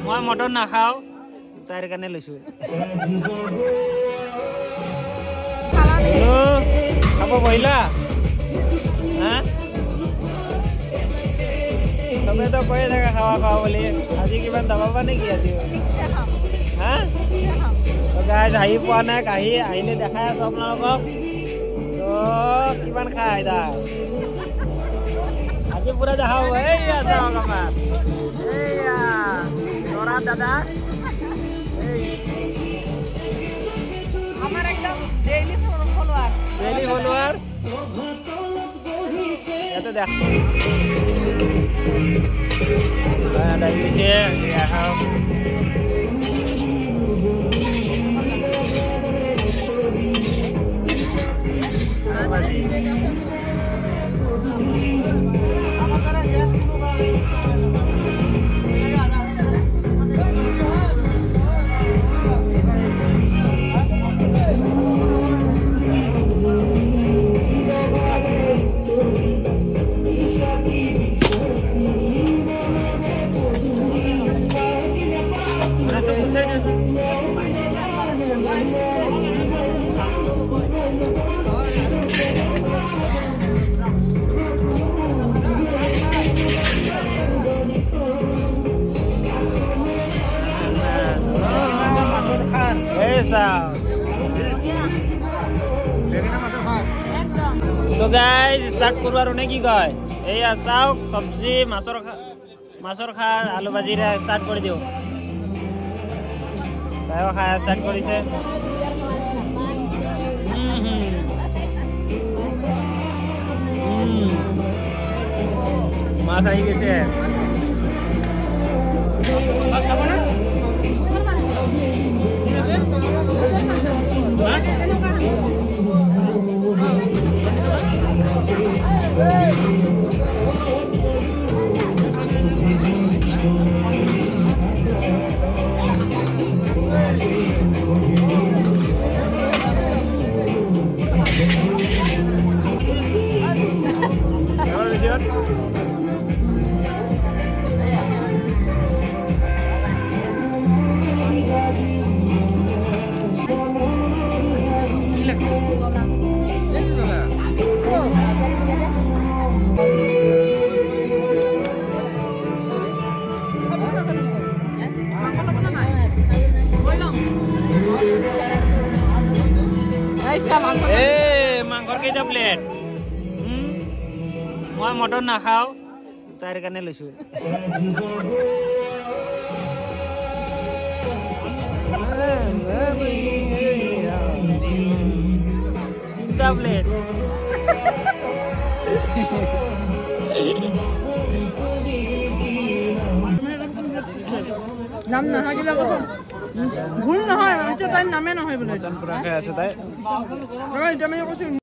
মই মটন নাখাও তাইৰ কাৰণে লৈছো খাব বহিলা হা সবে তো কয়ে থাকে খাওয়া খাওয়া বলি আজি কিমান দাবাবা নেকি আজি হা তো গাইজ আহি পোৱা নাই আহিলে দেখাই আছো আপোনালোকক তো কিমান খাই দা আজি পুৰা দেখাব এইয়া চাওক আমাৰ এইয়া নৰা দাদা আমার একদম ডেইলি ফলোয়ার্স এটা দেখ ada isi ya তো গাইজ স্টার্ট করব আর কি কয় এইয়া চাওক সবজি মাছৰ খাৰ আলু ভাজিৰে স্টাৰ্ট কৰি দিও তাইও খাই স্টাৰ্ট কৰিছে মাছ আহি গৈছে মাছ খাব না মাংসৰ কেইটা প্লেট মই মটন নাখাও তাইৰ কাৰণে লৈছো তিনটা প্লেট নাম নহয় কিবা কথা ভুল নহয় নামে নহয় বোলে পুৰা খাই আছে তাই এতিয়া মানে কৈছে